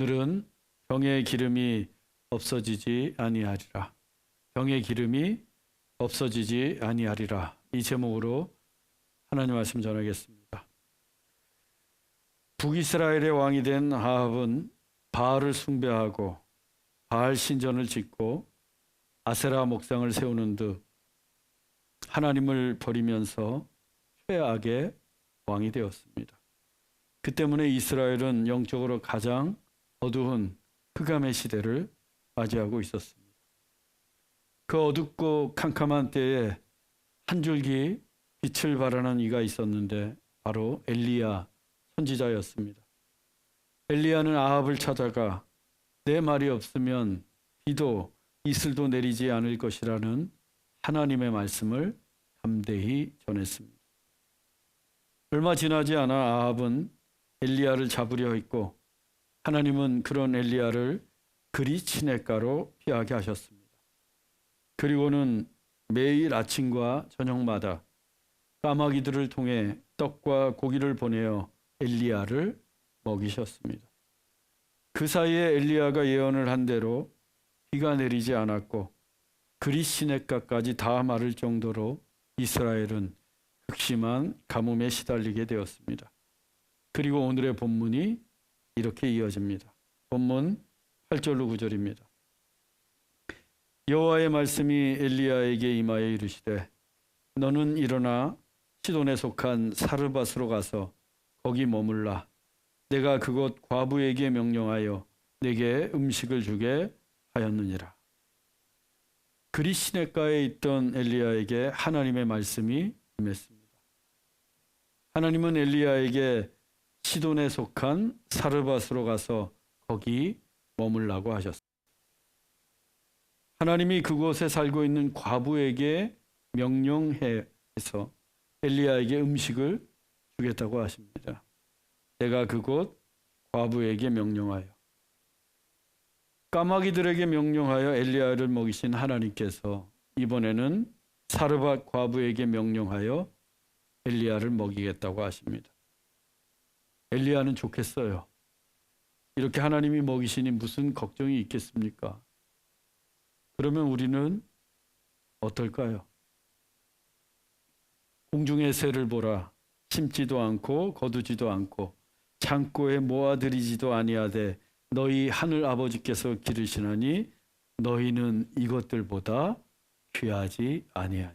오늘은 병의 기름이 없어지지 아니하리라. 병의 기름이 없어지지 아니하리라. 이 제목으로 하나님 말씀 전하겠습니다. 북이스라엘의 왕이 된 아합은 바알을 숭배하고 바알 신전을 짓고 아세라 목상을 세우는 듯 하나님을 버리면서 최악의 왕이 되었습니다. 그 때문에 이스라엘은 영적으로 가장 어두운 흑암의 시대를 맞이하고 있었습니다. 그 어둡고 캄캄한 때에 한 줄기 빛을 발하는 이가 있었는데 바로 엘리야 선지자였습니다. 엘리야는 아합을 찾아가 내 말이 없으면 비도 이슬도 내리지 않을 것이라는 하나님의 말씀을 담대히 전했습니다. 얼마 지나지 않아 아합은 엘리야를 잡으려 했고 하나님은 그런 엘리야를 그리 시냇가로 피하게 하셨습니다. 그리고는 매일 아침과 저녁마다 까마귀들을 통해 떡과 고기를 보내어 엘리야를 먹이셨습니다. 그 사이에 엘리야가 예언을 한 대로 비가 내리지 않았고 그리 시냇가까지 다 마를 정도로 이스라엘은 극심한 가뭄에 시달리게 되었습니다. 그리고 오늘의 본문이 이렇게 이어집니다. 본문 8절로 9절입니다. 여호와의 말씀이 엘리야에게 임하여 이르시되 너는 일어나 시돈에 속한 사르밧으로 가서 거기 머물라. 내가 그곳 과부에게 명령하여 내게 음식을 주게 하였느니라. 그리 시냇가에 있던 엘리야에게 하나님의 말씀이 임했습니다. 하나님은 엘리야에게 시돈에 속한 사르밧으로 가서 거기 머물라고 하셨습니다. 하나님이 그곳에 살고 있는 과부에게 명령해서 엘리야에게 음식을 주겠다고 하십니다. 내가 그곳 과부에게 명령하여. 까마귀들에게 명령하여 엘리야를 먹이신 하나님께서 이번에는 사르밧 과부에게 명령하여 엘리야를 먹이겠다고 하십니다. 엘리야는 좋겠어요. 이렇게 하나님이 먹이시니 무슨 걱정이 있겠습니까? 그러면 우리는 어떨까요? 공중의 새를 보라. 심지도 않고 거두지도 않고 창고에 모아들이지도 아니하되 너희 하늘 아버지께서 기르시나니 너희는 이것들보다 귀하지 아니하냐.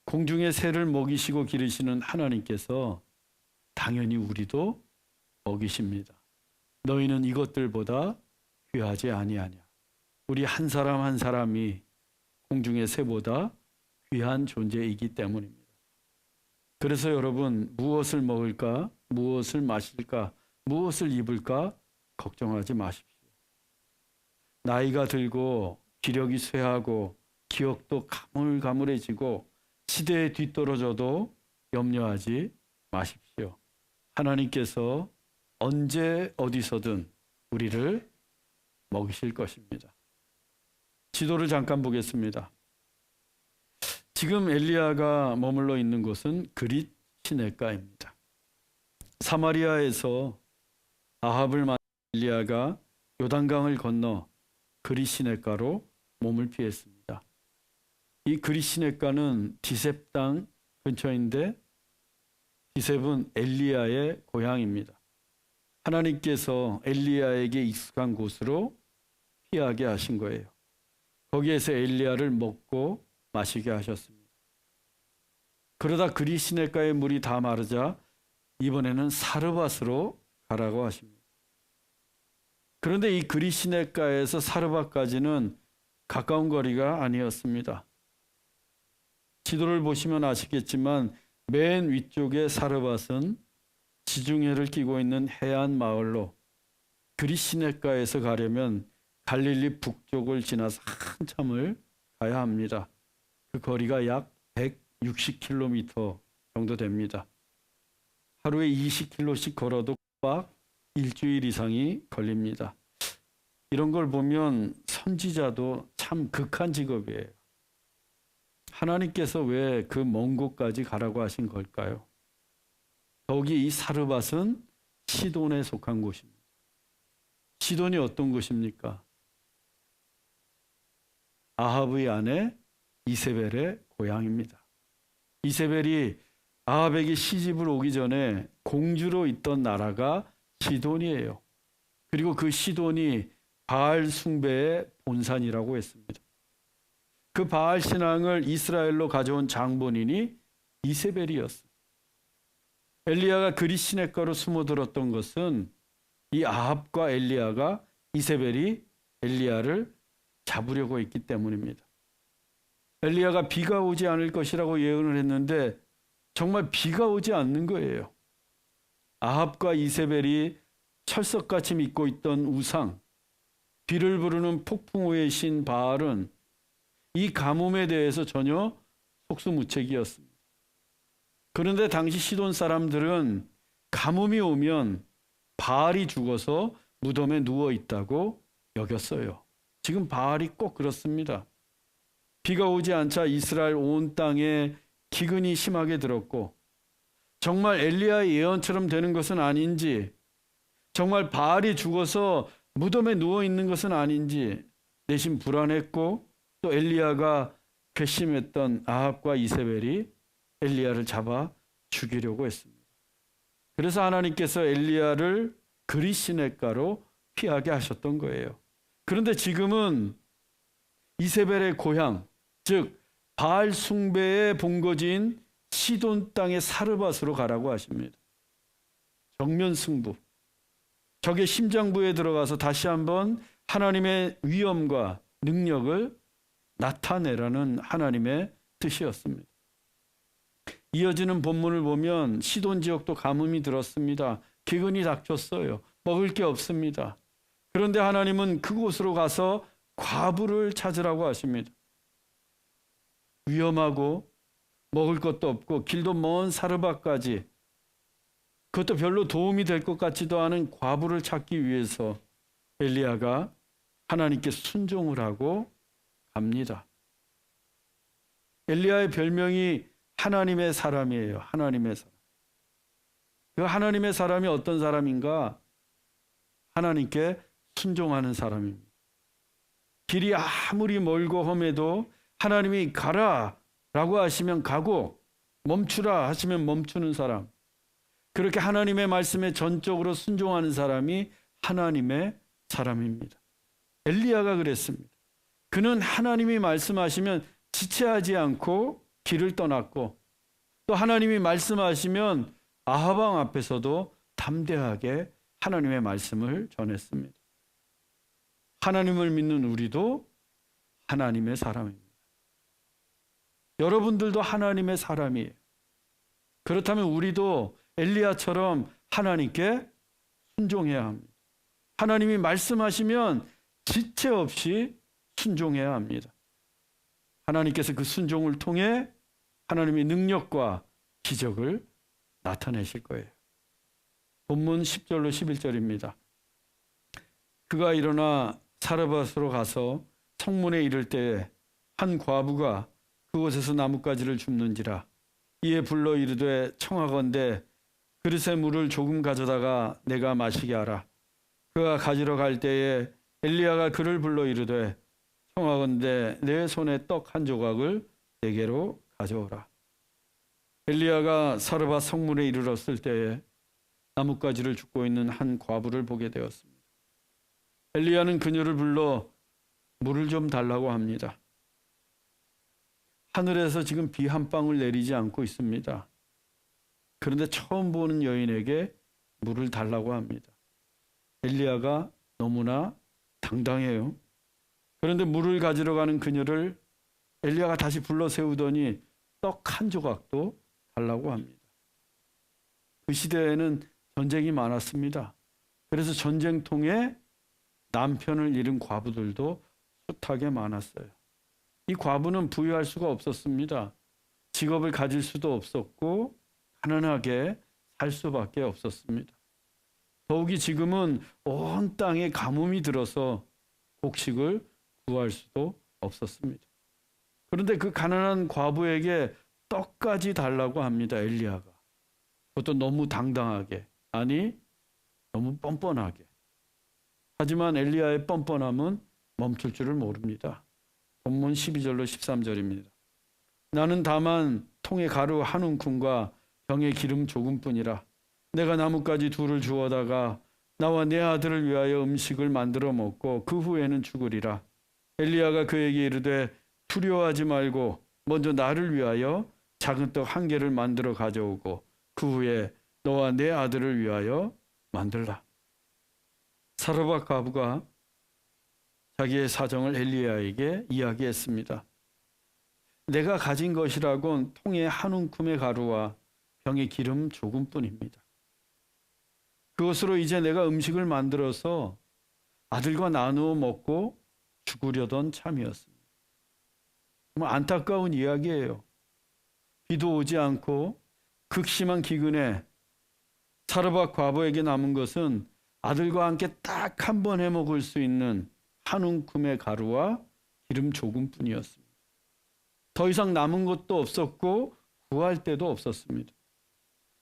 공중의 새를 먹이시고 기르시는 하나님께서 당연히 우리도 먹이십니다. 너희는 이것들보다 귀하지 아니하냐. 우리 한 사람 한 사람이 공중의 새보다 귀한 존재이기 때문입니다. 그래서 여러분 무엇을 먹을까, 무엇을 마실까, 무엇을 입을까 걱정하지 마십시오. 나이가 들고 기력이 쇠하고 기억도 가물가물해지고 시대에 뒤떨어져도 염려하지 마십시오. 하나님께서 언제 어디서든 우리를 먹이실 것입니다. 지도를 잠깐 보겠습니다. 지금 엘리야가 머물러 있는 곳은 그릿 시냇가입니다. 사마리아에서 아합을 만난 엘리야가 요단강을 건너 그릿 시냇가로 몸을 피했습니다. 이 그릿 시냇가는 디셉 땅 근처인데 디셉은 엘리야의 고향입니다. 하나님께서 엘리야에게 익숙한 곳으로 피하게 하신 거예요. 거기에서 엘리야를 먹고 마시게 하셨습니다. 그러다 그릿 시냇가의 물이 다 마르자 이번에는 사르밧으로 가라고 하십니다. 그런데 이 그릿 시냇가에서 사르밧까지는 가까운 거리가 아니었습니다. 지도를 보시면 아시겠지만 맨 위쪽의 사르밧은 지중해를 끼고 있는 해안 마을로 그릿 시냇가에서 가려면 갈릴리 북쪽을 지나서 한참을 가야 합니다. 그 거리가 약 160km 정도 됩니다. 하루에 20km씩 걸어도 막 일주일 이상이 걸립니다. 이런 걸 보면 선지자도 참 극한 직업이에요. 하나님께서 왜 그 먼 곳까지 가라고 하신 걸까요? 더욱이 이 사르밧은 시돈에 속한 곳입니다. 시돈이 어떤 곳입니까? 아합의 아내 이세벨의 고향입니다. 이세벨이 아합에게 시집을 오기 전에 공주로 있던 나라가 시돈이에요. 그리고 그 시돈이 바알 숭배의 본산이라고 했습니다. 그 바알 신앙을 이스라엘로 가져온 장본인이 이세벨이었습니다. 엘리야가 그리 시냇가로 숨어들었던 것은 이 아합과 엘리야가 이세벨이 엘리야를 잡으려고 했기 때문입니다. 엘리야가 비가 오지 않을 것이라고 예언을 했는데 정말 비가 오지 않는 거예요. 아합과 이세벨이 철석같이 믿고 있던 우상, 비를 부르는 폭풍우의 신 바알은 이 가뭄에 대해서 전혀 속수무책이었습니다. 그런데 당시 시돈 사람들은 가뭄이 오면 바알이 죽어서 무덤에 누워 있다고 여겼어요. 지금 바알이 꼭 그렇습니다. 비가 오지 않자 이스라엘 온 땅에 기근이 심하게 들었고 정말 엘리야의 예언처럼 되는 것은 아닌지, 정말 바알이 죽어서 무덤에 누워 있는 것은 아닌지 내심 불안했고, 또 엘리야가 괘씸했던 아합과 이세벨이 엘리야를 잡아 죽이려고 했습니다. 그래서 하나님께서 엘리야를 그리 시냇가로 피하게 하셨던 거예요. 그런데 지금은 이세벨의 고향, 즉 바알 숭배의 본거지인 시돈 땅의 사르밧으로 가라고 하십니다. 정면 승부, 적의 심장부에 들어가서 다시 한번 하나님의 위엄과 능력을 나타내라는 하나님의 뜻이었습니다. 이어지는 본문을 보면 시돈 지역도 가뭄이 들었습니다. 기근이 닥쳤어요. 먹을 게 없습니다. 그런데 하나님은 그곳으로 가서 과부를 찾으라고 하십니다. 위험하고 먹을 것도 없고 길도 먼 사르밧까지, 그것도 별로 도움이 될 것 같지도 않은 과부를 찾기 위해서 엘리야가 하나님께 순종을 하고 갑니다. 엘리야의 별명이 하나님의 사람이에요. 하나님의 사람. 그 하나님의 사람이 어떤 사람인가? 하나님께 순종하는 사람입니다. 길이 아무리 멀고 험해도 하나님이 가라라고 하시면 가고 멈추라 하시면 멈추는 사람. 그렇게 하나님의 말씀에 전적으로 순종하는 사람이 하나님의 사람입니다. 엘리야가 그랬습니다. 그는 하나님이 말씀하시면 지체하지 않고 길을 떠났고, 또 하나님이 말씀하시면 아합 왕 앞에서도 담대하게 하나님의 말씀을 전했습니다. 하나님을 믿는 우리도 하나님의 사람입니다. 여러분들도 하나님의 사람이에요. 그렇다면 우리도 엘리야처럼 하나님께 순종해야 합니다. 하나님이 말씀하시면 지체 없이 순종해야 합니다. 하나님께서 그 순종을 통해 하나님의 능력과 기적을 나타내실 거예요. 본문 10절로 11절입니다. 그가 일어나 사르밧으로 가서 성문에 이를 때에 한 과부가 그곳에서 나뭇가지를 줍는지라. 이에 불러 이르되 청하건대 그릇에 물을 조금 가져다가 내가 마시게 하라. 그가 가지러 갈 때에 엘리야가 그를 불러 이르되 청하건대 내 손에 떡 한 조각을 내게로 가져오라. 엘리야가 사르밧 성문에 이르렀을 때에 나뭇가지를 줍고 있는 한 과부를 보게 되었습니다. 엘리야는 그녀를 불러 물을 좀 달라고 합니다. 하늘에서 지금 비 한 방울 내리지 않고 있습니다. 그런데 처음 보는 여인에게 물을 달라고 합니다. 엘리야가 너무나 당당해요. 그런데 물을 가지러 가는 그녀를 엘리야가 다시 불러 세우더니 떡 한 조각도 달라고 합니다. 그 시대에는 전쟁이 많았습니다. 그래서 전쟁통에 남편을 잃은 과부들도 숱하게 많았어요. 이 과부는 부유할 수가 없었습니다. 직업을 가질 수도 없었고 가난하게 살 수밖에 없었습니다. 더욱이 지금은 온 땅에 가뭄이 들어서 곡식을 구할 수도 없었습니다. 그런데 그 가난한 과부에게 떡까지 달라고 합니다. 엘리야가. 그것도 너무 당당하게, 아니 너무 뻔뻔하게. 하지만 엘리야의 뻔뻔함은 멈출 줄을 모릅니다. 본문 12절로 13절입니다. 나는 다만 통에 가루 한 움큼과 병에 기름 조금뿐이라. 내가 나뭇가지 둘을 주워다가 나와 내 아들을 위하여 음식을 만들어 먹고 그 후에는 죽으리라. 엘리야가 그에게 이르되 두려워하지 말고 먼저 나를 위하여 작은 떡 한 개를 만들어 가져오고 그 후에 너와 내 아들을 위하여 만들라. 사르밧 과부가 자기의 사정을 엘리야에게 이야기했습니다. 내가 가진 것이라곤 통에 한 움큼의 가루와 병에 기름 조금뿐입니다. 그것으로 이제 내가 음식을 만들어서 아들과 나누어 먹고 죽으려던 참이었습니다. 정말 안타까운 이야기예요. 비도 오지 않고 극심한 기근에 사르밧 과부에게 남은 것은 아들과 함께 딱 한 번 해 먹을 수 있는 한 움큼의 가루와 기름 조금뿐이었습니다. 더 이상 남은 것도 없었고 구할 데도 없었습니다.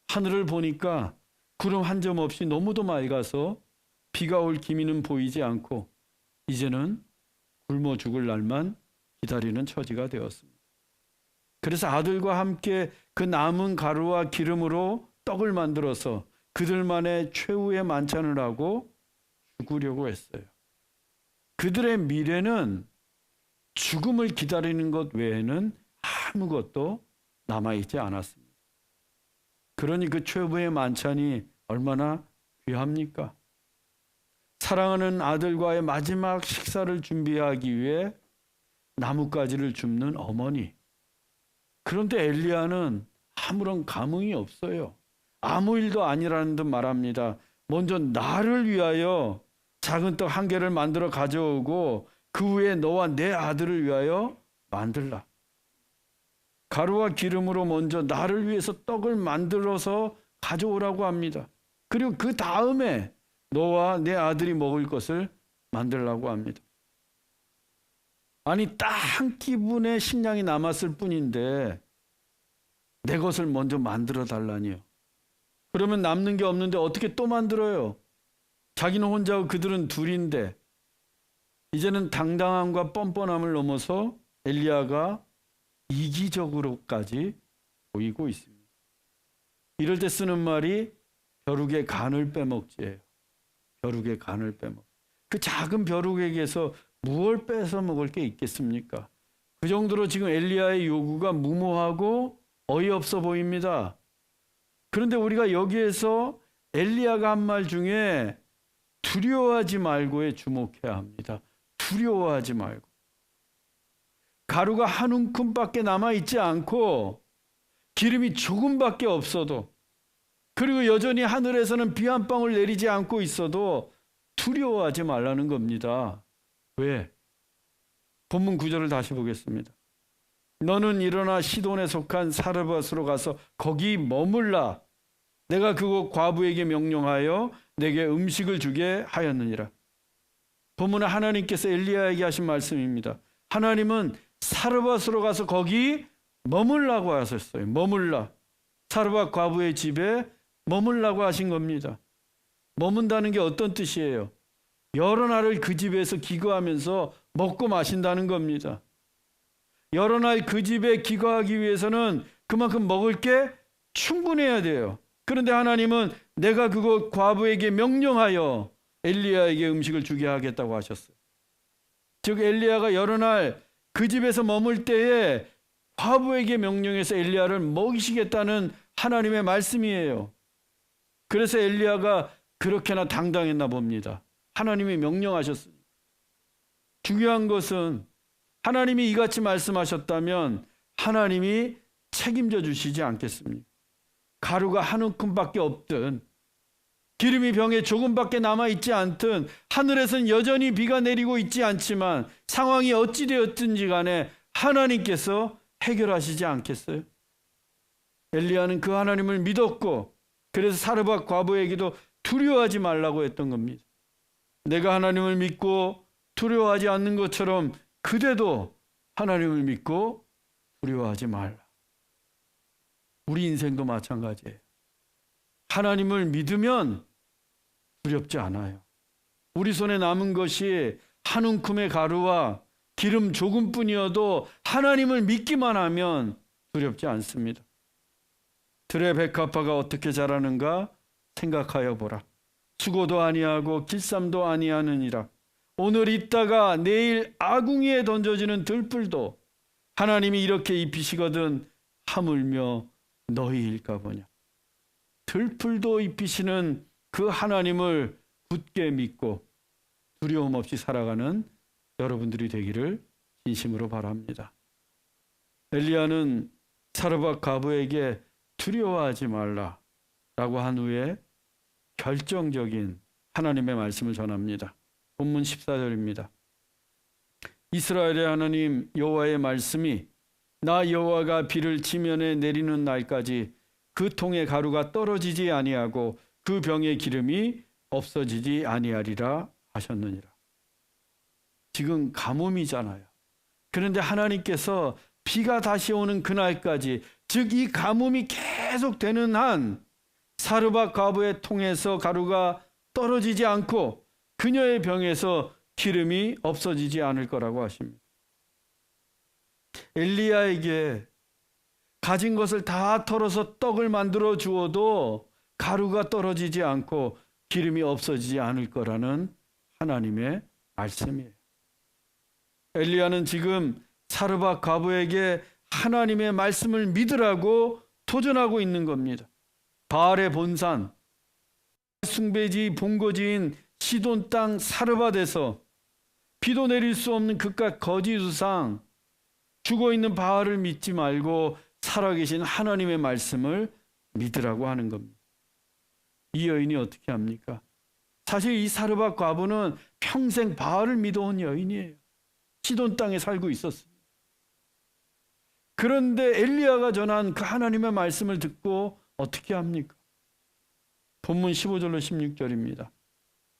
하늘을 보니까 구름 한 점 없이 너무도 맑아서 비가 올 기미는 보이지 않고 이제는 굶어 죽을 날만 기다리는 처지가 되었습니다. 그래서 아들과 함께 그 남은 가루와 기름으로 떡을 만들어서 그들만의 최후의 만찬을 하고 죽으려고 했어요. 그들의 미래는 죽음을 기다리는 것 외에는 아무것도 남아있지 않았습니다. 그러니 그 최후의 만찬이 얼마나 귀합니까? 사랑하는 아들과의 마지막 식사를 준비하기 위해 나뭇가지를 줍는 어머니. 그런데 엘리야는 아무런 감흥이 없어요. 아무 일도 아니라는 듯 말합니다. 먼저 나를 위하여 작은 떡 한 개를 만들어 가져오고 그 후에 너와 내 아들을 위하여 만들라. 가루와 기름으로 먼저 나를 위해서 떡을 만들어서 가져오라고 합니다. 그리고 그 다음에 너와 내 아들이 먹을 것을 만들라고 합니다. 아니 딱 한 끼분의 식량이 남았을 뿐인데 내 것을 먼저 만들어 달라니요. 그러면 남는 게 없는데 어떻게 또 만들어요? 자기는 혼자고 그들은 둘인데. 이제는 당당함과 뻔뻔함을 넘어서 엘리야가 이기적으로까지 보이고 있습니다. 이럴 때 쓰는 말이 벼룩의 간을 빼먹지예요. 벼룩의 간을 빼먹. 그 작은 벼룩에게서 무엇을 뺏어 먹을 게 있겠습니까? 그 정도로 지금 엘리야의 요구가 무모하고 어이없어 보입니다. 그런데 우리가 여기에서 엘리야가 한 말 중에 두려워하지 말고에 주목해야 합니다. 두려워하지 말고. 가루가 한 움큼밖에 남아있지 않고 기름이 조금밖에 없어도 그리고 여전히 하늘에서는 비 한 방울 내리지 않고 있어도 두려워하지 말라는 겁니다. 왜? 본문 9절을 다시 보겠습니다. 너는 일어나 시돈에 속한 사르밧으로 가서 거기 머물라. 내가 그곳 과부에게 명령하여 내게 음식을 주게 하였느니라. 본문은 하나님께서 엘리야에게 하신 말씀입니다. 하나님은 사르밧으로 가서 거기 머물라고 하셨어요. 머물라. 사르밧 과부의 집에 머물라고 하신 겁니다. 머문다는 게 어떤 뜻이에요? 여러 날을 그 집에서 기거하면서 먹고 마신다는 겁니다. 여러 날 그 집에 기거하기 위해서는 그만큼 먹을 게 충분해야 돼요. 그런데 하나님은 내가 그곳 과부에게 명령하여 엘리야에게 음식을 주게 하겠다고 하셨어요. 즉 엘리야가 여러 날 그 집에서 머물 때에 과부에게 명령해서 엘리야를 먹이시겠다는 하나님의 말씀이에요. 그래서 엘리야가 그렇게나 당당했나 봅니다. 하나님이 명령하셨으니. 중요한 것은 하나님이 이같이 말씀하셨다면 하나님이 책임져 주시지 않겠습니까? 가루가 한 움큼밖에 없든 기름이 병에 조금밖에 남아있지 않든 하늘에서는 여전히 비가 내리고 있지 않지만 상황이 어찌 되었든지 간에 하나님께서 해결하시지 않겠어요? 엘리야는 그 하나님을 믿었고 그래서 사르밧 과부에게도 두려워하지 말라고 했던 겁니다. 내가 하나님을 믿고 두려워하지 않는 것처럼 그대도 하나님을 믿고 두려워하지 말라. 우리 인생도 마찬가지예요. 하나님을 믿으면 두렵지 않아요. 우리 손에 남은 것이 한 움큼의 가루와 기름 조금뿐이어도 하나님을 믿기만 하면 두렵지 않습니다. 들의 백합화가 어떻게 자라는가 생각하여 보라. 수고도 아니하고 길쌈도 아니하느니라. 오늘 있다가 내일 아궁이에 던져지는 들풀도 하나님이 이렇게 입히시거든 하물며 너희일까 보냐. 들풀도 입히시는 그 하나님을 굳게 믿고 두려움 없이 살아가는 여러분들이 되기를 진심으로 바랍니다. 엘리야는 사르밧 과부에게 두려워하지 말라라고 한 후에 결정적인 하나님의 말씀을 전합니다. 본문 14절입니다. 이스라엘의 하나님 여호와의 말씀이 나 여호와가 비를 지면에 내리는 날까지 그 통의 가루가 떨어지지 아니하고 그 병의 기름이 없어지지 아니하리라 하셨느니라. 지금 가뭄이잖아요. 그런데 하나님께서 비가 다시 오는 그날까지, 즉 이 가뭄이 계속되는 한 사르밧 과부의 통에서 가루가 떨어지지 않고 그녀의 병에서 기름이 없어지지 않을 거라고 하십니다. 엘리야에게 가진 것을 다 털어서 떡을 만들어 주어도 가루가 떨어지지 않고 기름이 없어지지 않을 거라는 하나님의 말씀이에요. 엘리야는 지금 사르밧 과부에게 하나님의 말씀을 믿으라고 도전하고 있는 겁니다. 바알의 본산, 숭배지 본거지인 시돈 땅 사르밧에서 비도 내릴 수 없는 그깟 거지 우상, 죽어있는 바알을 믿지 말고 살아계신 하나님의 말씀을 믿으라고 하는 겁니다. 이 여인이 어떻게 합니까? 사실 이 사르밧 과부는 평생 바알을 믿어온 여인이에요. 시돈 땅에 살고 있었습니다. 그런데 엘리야가 전한 그 하나님의 말씀을 듣고 어떻게 합니까? 본문 15절로 16절입니다.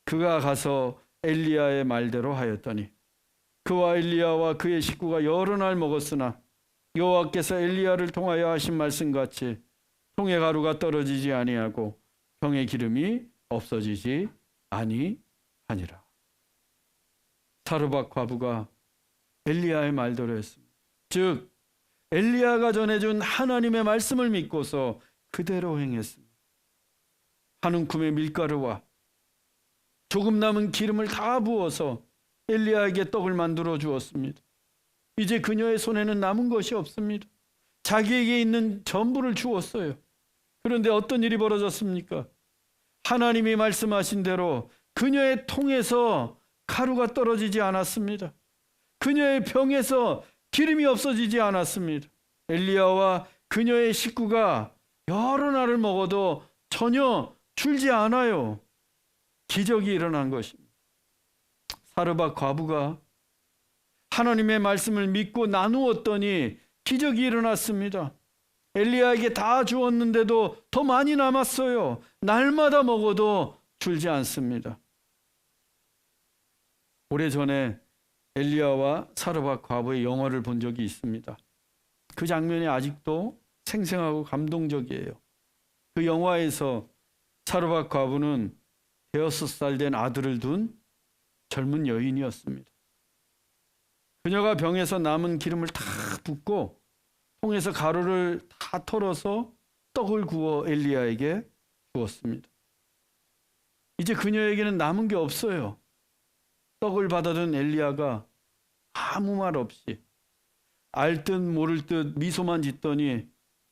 그가 가서 엘리야의 말대로 하였더니 그와 엘리야와 그의 식구가 여러 날 먹었으나 여호와께서 엘리야를 통하여 하신 말씀같이 통의 가루가 떨어지지 아니하고 병의 기름이 없어지지 아니하니라. 사르밧 과부가 엘리야의 말대로 했습니다. 즉 엘리야가 전해준 하나님의 말씀을 믿고서 그대로 행했습니다. 한 움큼의 밀가루와 조금 남은 기름을 다 부어서 엘리야에게 떡을 만들어 주었습니다. 이제 그녀의 손에는 남은 것이 없습니다. 자기에게 있는 전부를 주었어요. 그런데 어떤 일이 벌어졌습니까? 하나님이 말씀하신 대로 그녀의 통에서 가루가 떨어지지 않았습니다. 그녀의 병에서 기름이 없어지지 않았습니다. 엘리야와 그녀의 식구가 여러 날을 먹어도 전혀 줄지 않아요. 기적이 일어난 것입니다. 사르밧 과부가 하나님의 말씀을 믿고 나누었더니 기적이 일어났습니다. 엘리야에게 다 주었는데도 더 많이 남았어요. 날마다 먹어도 줄지 않습니다. 오래전에 엘리야와 사르밧 과부의 영화를 본 적이 있습니다. 그 장면이 아직도 생생하고 감동적이에요. 그 영화에서 사르밧 과부는 6살 된 아들을 둔 젊은 여인이었습니다. 그녀가 병에서 남은 기름을 다 붓고 통에서 가루를 다 털어서 떡을 구워 엘리야에게 주었습니다. 이제 그녀에게는 남은 게 없어요. 떡을 받아든 엘리야가 아무 말 없이 알 듯 모를 듯 미소만 짓더니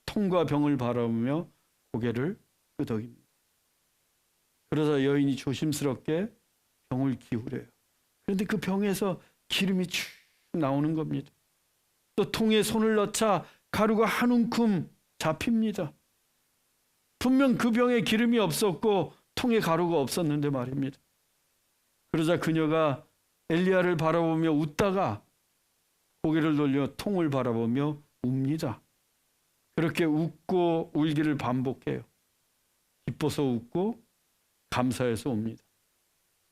통과 병을 바라보며 고개를 끄덕입니다. 그러자 여인이 조심스럽게 병을 기울여요. 그런데 그 병에서 기름이 쭉 나오는 겁니다. 또 통에 손을 넣자 가루가 한 움큼 잡힙니다. 분명 그 병에 기름이 없었고 통에 가루가 없었는데 말입니다. 그러자 그녀가 엘리야를 바라보며 웃다가 고개를 돌려 통을 바라보며 웁니다. 그렇게 웃고 울기를 반복해요. 기뻐서 웃고 감사해서 웁니다.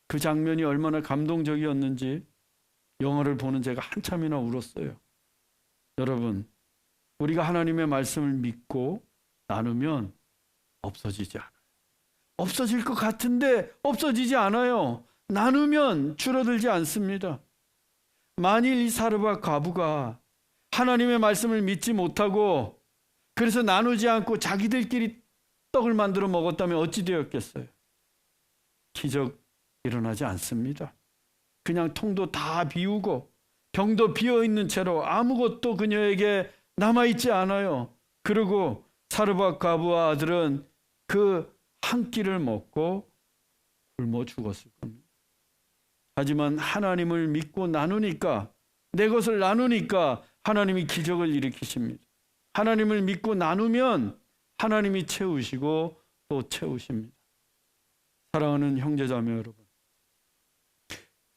그 장면이 얼마나 감동적이었는지 영화를 보는 제가 한참이나 울었어요. 여러분, 우리가 하나님의 말씀을 믿고 나누면 없어지지 않아요. 없어질 것 같은데 없어지지 않아요. 나누면 줄어들지 않습니다. 만일 이 사르밧 과부가 하나님의 말씀을 믿지 못하고 그래서 나누지 않고 자기들끼리 떡을 만들어 먹었다면 어찌 되었겠어요? 기적 일어나지 않습니다. 그냥 통도 다 비우고 병도 비어있는 채로 아무것도 그녀에게 남아있지 않아요. 그리고 사르밧 과부와 아들은 그 한 끼를 먹고 굶어 죽었을 겁니다. 하지만 하나님을 믿고 나누니까, 내 것을 나누니까 하나님이 기적을 일으키십니다. 하나님을 믿고 나누면 하나님이 채우시고 또 채우십니다. 사랑하는 형제자매 여러분,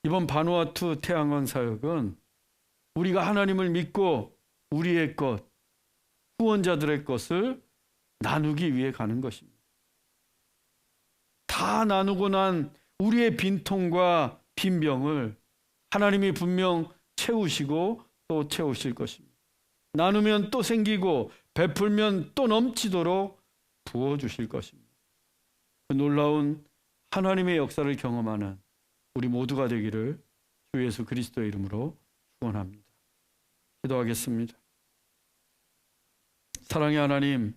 이번 바누아투 태양광 사역은 우리가 하나님을 믿고 우리의 것, 후원자들의 것을 나누기 위해 가는 것입니다. 다 나누고 난 우리의 빈통과 빈병을 하나님이 분명 채우시고 또 채우실 것입니다. 나누면 또 생기고 베풀면 또 넘치도록 부어주실 것입니다. 그 놀라운 하나님의 역사를 경험하는 우리 모두가 되기를 주 예수 그리스도의 이름으로 축원합니다. 기도하겠습니다. 사랑의 하나님,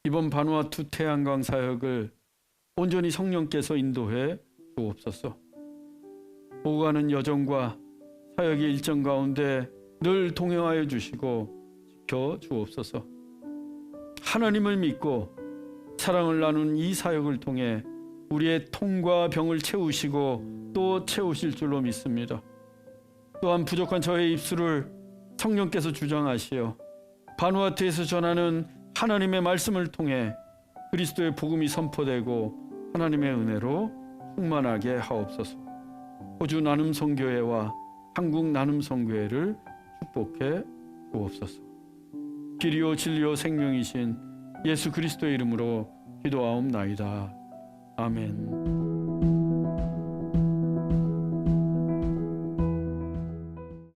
이번 바누아투 태양광 사역을 온전히 성령께서 인도해 주옵소서. 오가는 여정과 사역의 일정 가운데 늘 동행하여 주시고 지켜 주옵소서. 하나님을 믿고 사랑을 나눈 이 사역을 통해 우리의 통과 병을 채우시고 또 채우실 줄로 믿습니다. 또한 부족한 저의 입술을 성령께서 주장하시어 바누아투에서 전하는 하나님의 말씀을 통해 그리스도의 복음이 선포되고 하나님의 은혜로 충만하게 하옵소서. 호주 나눔선교회와 한국 나눔선교회를 축복해 주옵소서. 길이요 진리요 생명이신 예수 그리스도의 이름으로 기도하옵나이다. 아멘.